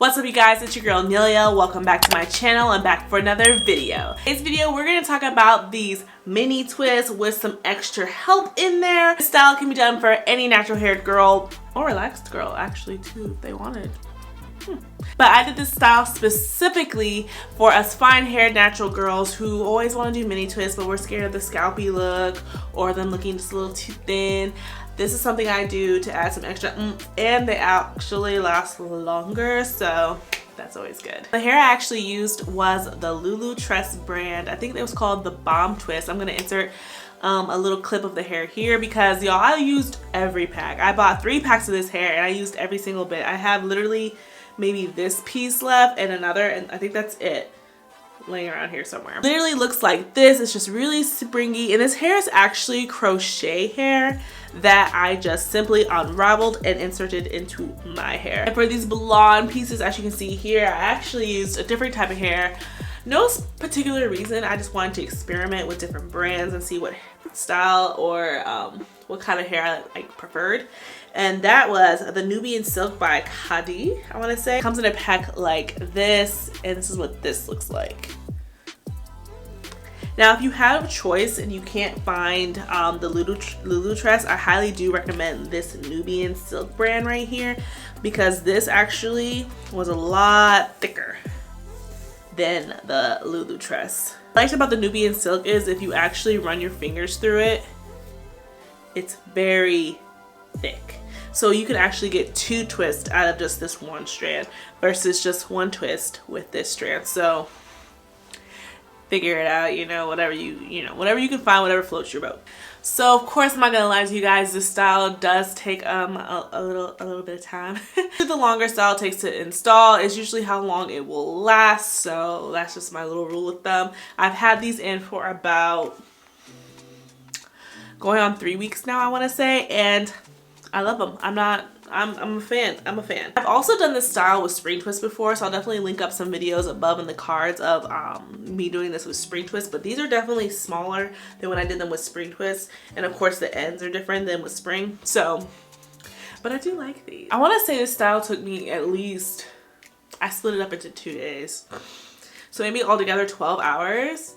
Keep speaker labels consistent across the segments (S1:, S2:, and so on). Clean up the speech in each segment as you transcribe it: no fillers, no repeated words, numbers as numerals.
S1: What's up you guys, it's your girl Nelia. Welcome back to my channel and back for another video. In this video we're going to talk about these mini twists with some extra help in there. This style can be done for any natural haired girl or relaxed girl actually too if they wanted. But I did this style specifically for us fine haired natural girls who always want to do mini twists but we're scared of the scalpy look or them looking just a little too thin. This is something I do to add some extra and they actually last longer, so that's always good. The hair I actually used was the Lulu Tress brand. I think it was called the Bomb Twist. I'm gonna insert a little clip of the hair here because y'all, I used every pack. I bought 3 packs of this hair and I used every single bit. I have literally maybe this piece left and another, and I think that's it laying around here somewhere. Literally looks like this. It's just really springy, and this hair is actually crochet hair that I just simply unraveled and inserted into my hair. And for these blonde pieces, as you can see here, I actually used a different type of hair. No particular reason, I just wanted to experiment with different brands and see what style or what kind of hair I preferred. And that was the Nubian Silk by Khadi, I want to say. It comes in a pack like this, and this is what this looks like. Now, if you have a choice and you can't find the Lulu Tress, I highly do recommend this Nubian Silk brand right here because this actually was a lot thicker than the Lulu Tress. What I liked about the Nubian Silk is if you actually run your fingers through it, it's very thick. So you can actually get 2 twists out of just this one strand versus just 1 twist with this strand. So figure it out, you know, whatever you can find, whatever floats your boat. So of course, I'm not gonna lie to you guys, this style does take a little bit of time. The longer style takes to install is usually how long it will last. So that's just my little rule of thumb. I've had these in for about going on 3 weeks now, I want to say, and I love them. I'm a fan. I've also done this style with spring twist before, so I'll definitely link up some videos above in the cards of me doing this with spring twist, but these are definitely smaller than when I did them with spring twist, and of course the ends are different than with spring. So, but I do like these. I want to say this style took me at least, I split it up into 2 days, so maybe altogether 12 hours.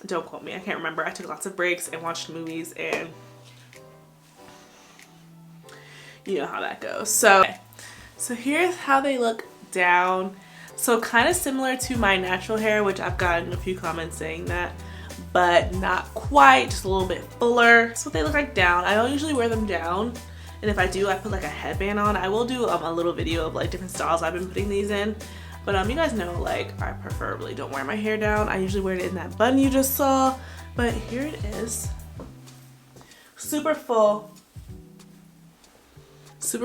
S1: Don't quote me, I can't remember. I took lots of breaks and watched movies and you know how that goes. So here's how they look down. So kind of similar to my natural hair, which I've gotten a few comments saying that, but not quite, just a little bit fuller. That's what they look like down. I don't usually wear them down, and if I do, I put like a headband on. I will do a little video of like different styles I've been putting these in, but you guys know, like, I preferably don't wear my hair down. I usually wear it in that bun you just saw, but here it is. Super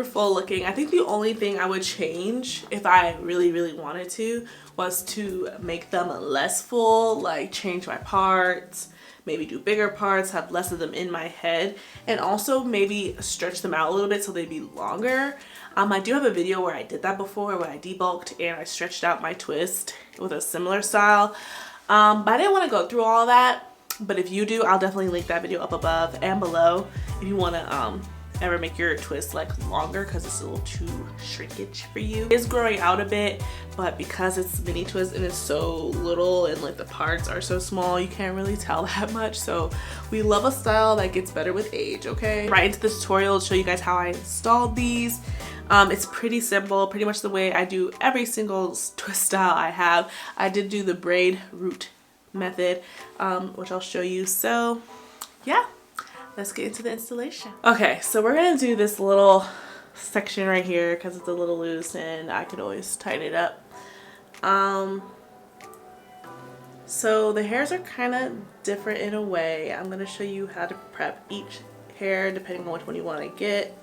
S1: full looking. I think the only thing I would change if I really wanted to was to make them less full, like change my parts, maybe do bigger parts, have less of them in my head, and also maybe stretch them out a little bit so they'd be longer. I do have a video where I did that before, where I debulked and I stretched out my twist with a similar style, but I didn't want to go through all that. But if you do, I'll definitely link that video up above and below if you want to ever make your twist like longer because it's a little too shrinkage for you. It is growing out a bit, but because it's mini twist and it's so little and like the parts are so small, you can't really tell that much. So we love a style that gets better with age, okay? Right into the tutorial to show you guys how I installed these. It's pretty simple, pretty much the way I do every single twist style I have. I did do the braid root method, which I'll show you. So yeah, let's get into the installation. Okay, so we're gonna do this little section right here because it's a little loose and I could always tighten it up. So the hairs are kind of different in a way. I'm gonna show you how to prep each hair depending on which one you want to get.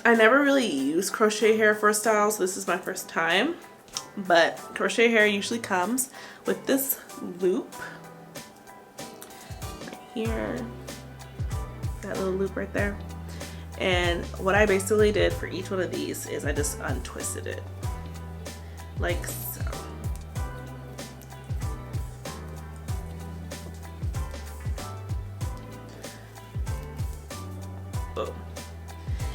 S1: I never really use crochet hair for a style, so this is my first time, but crochet hair usually comes with this loop here, that little loop right there. And what I basically did for each one of these is I just untwisted it like so. Boom.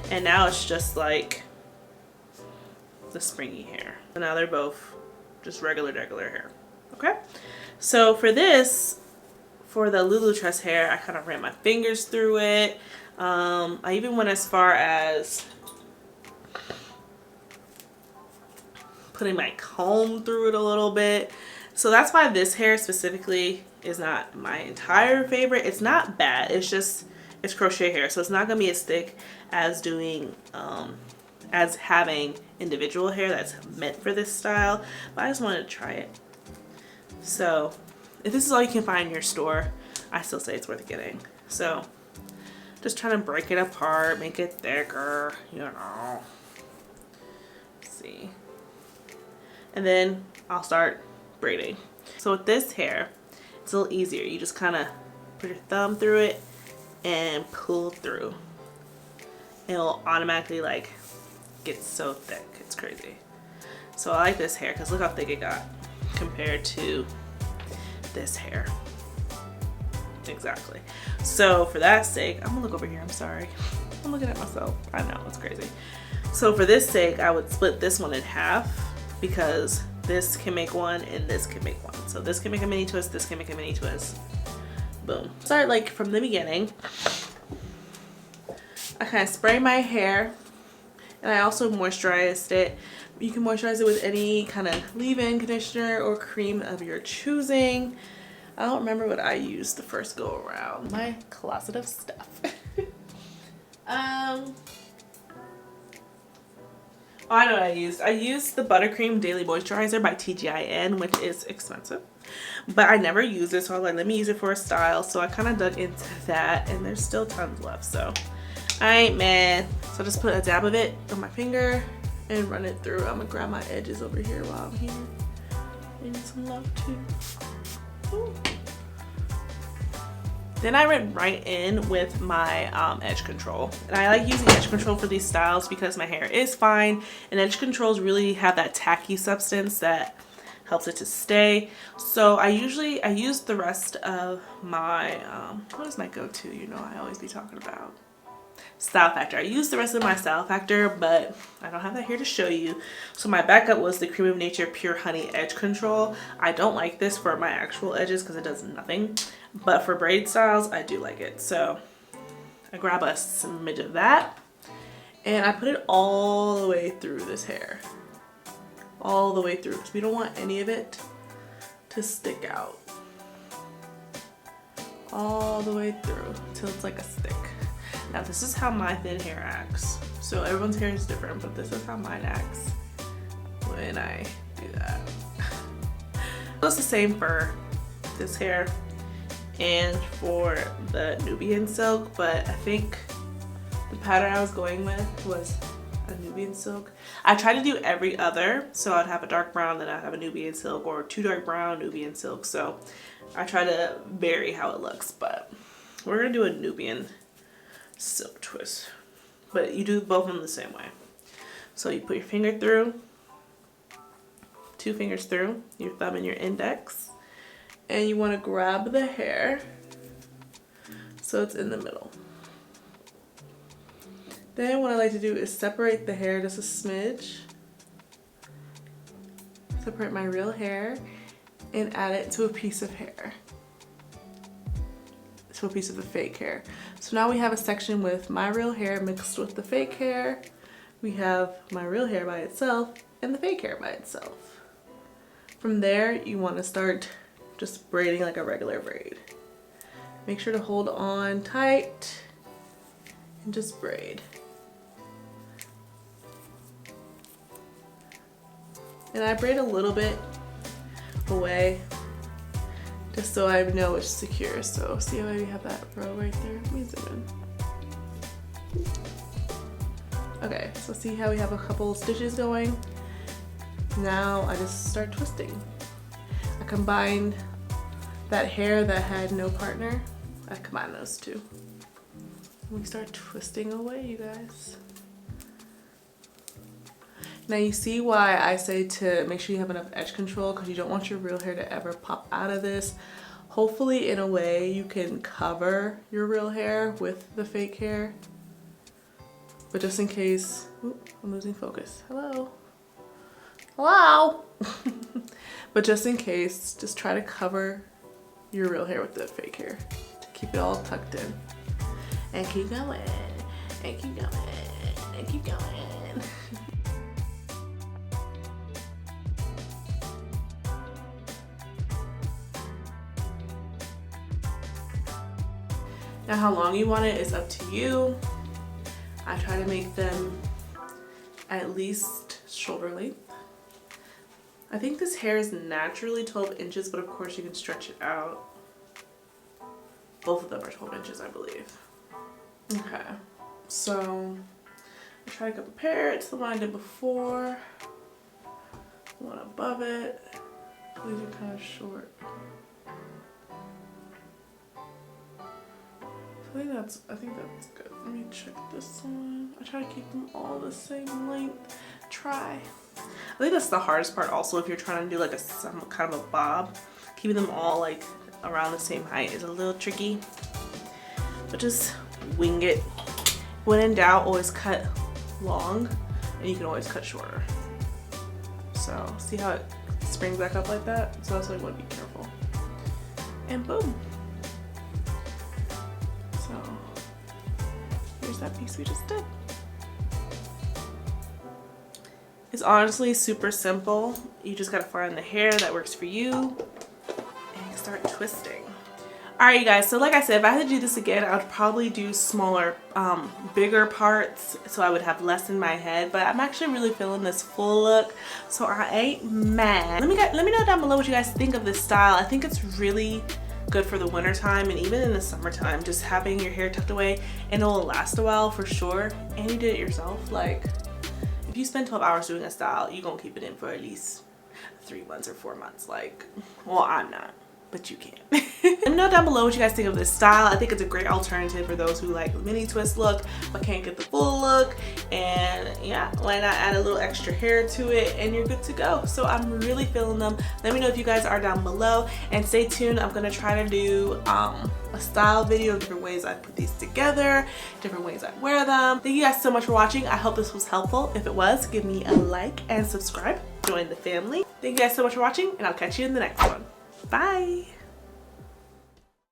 S1: And now it's just like the springy hair. So now they're both just regular hair. Okay, so for this, for the Lulu Tress hair, I kind of ran my fingers through it. I even went as far as putting my comb through it a little bit. So that's why this hair specifically is not my entire favorite. It's not bad, it's just, it's crochet hair, so it's not gonna be as thick as doing as having individual hair that's meant for this style, but I just wanted to try it. So if this is all you can find in your store, I still say it's worth getting. So just trying to break it apart, make it thicker, you know. Let's see. And then I'll start braiding. So with this hair, it's a little easier. You just kind of put your thumb through it and pull through. It'll automatically like get so thick. It's crazy. So I like this hair because look how thick it got compared to this hair. Exactly. So for that sake, I'm gonna look over here, I'm sorry. I'm looking at myself. I know, it's crazy. So for this sake, I would split this one in half because this can make one and this can make one. So this can make a mini twist, this can make a mini twist. Boom. Start like from the beginning. I kind of spray my hair and I also moisturized it. You can moisturize it with any kind of leave-in conditioner or cream of your choosing. I don't remember what I used the first go around. My closet of stuff. Oh, I know what I used. I used the Buttercream Daily Moisturizer by TGIN, which is expensive. But I never used it, so I was like, let me use it for a style. So I kind of dug into that, and there's still tons left, so I ain't mad. So I just put a dab of it on my finger and run it through. I'm gonna grab my edges over here while I'm here. Need some love too. Ooh. Then I went right in with my edge control. And I like using edge control for these styles because my hair is fine and edge controls really have that tacky substance that helps it to stay. So I use the rest of my, what is my go-to? You know I always be talking about Style Factor. I use the rest of my Style Factor, but I don't have that here to show you. So my backup was the Cream of Nature Pure Honey Edge Control. I don't like this for my actual edges because it does nothing. But for braid styles, I do like it. So I grab a smidge of that and I put it all the way through this hair. All the way through because we don't want any of it to stick out. All the way through till it's like a stick. Now this is how my thin hair acts. So everyone's hair is different, but this is how mine acts when I do that. It's the same for this hair and for the Nubian silk, but I think the pattern I was going with was a Nubian silk. I try to do every other, so I'd have a dark brown, then I'd have a Nubian silk, or two dark brown, Nubian silk. So I try to vary how it looks, but we're gonna do a Nubian silk twist. But you do both of them the same way. So you put your finger through, two fingers through, your thumb and your index, and you want to grab the hair so it's in the middle. Then what I like to do is separate the hair just a smidge. Separate my real hair and add it to a piece of hair. To a piece of the fake hair. So now we have a section with my real hair mixed with the fake hair. We have my real hair by itself and the fake hair by itself. From there, you want to start just braiding like a regular braid. Make sure to hold on tight and just braid. And I braid a little bit away just so I know it's secure. So see how we have that row right there? Let me zoom in. Okay, so see how we have a couple stitches going? Now I just start twisting. I combined that hair that had no partner. I combined those two. We start twisting away, you guys. Now you see why I say to make sure you have enough edge control, because you don't want your real hair to ever pop out of this. Hopefully in a way you can cover your real hair with the fake hair. But just in case, oops, I'm losing focus. Hello. Hello. But just in case, just try to cover your real hair with the fake hair to keep it all tucked in. And keep going, and keep going, and keep going. Now how long you want it is up to you. I try to make them at least shoulder length. I think this hair is naturally 12 inches, but of course you can stretch it out. Both of them are 12 inches, I believe. Okay, so I try to compare it to the one I did before. The one above it. These are kind of short. I think that's good. Let me check this one. I try to keep them all the same length. I think that's the hardest part also if you're trying to do like some kind of a bob. Keeping them all like around the same height is a little tricky. But just wing it. When in doubt, always cut long and you can always cut shorter. So see how it springs back up like that? So that's why you want to be careful. And boom. So here's that piece we just did. It's honestly super simple. You just gotta find the hair that works for you and start twisting. Alright you guys, so like I said, if I had to do this again, I would probably do smaller, bigger parts so I would have less in my head, but I'm actually really feeling this full look, so I ain't mad. Let me know down below what you guys think of this style. I think it's really good for the winter time and even in the summertime, just having your hair tucked away, and it will last a while for sure, and you did it yourself. Like, if you spend 12 hours doing a style, you're gonna keep it in for at least 3 months or 4 months. Like, well, I'm not, but you can. Let me know down below what you guys think of this style. I think it's a great alternative for those who like the mini twist look but can't get the full look. And yeah, why not add a little extra hair to it and you're good to go. So I'm really feeling them. Let me know if you guys are down below, and stay tuned. I'm gonna try to do a style video of different ways I put these together, different ways I wear them. Thank you guys so much for watching. I hope this was helpful. If it was, give me a like and subscribe. Join the family. Thank you guys so much for watching, and I'll catch you in the next one. Bye.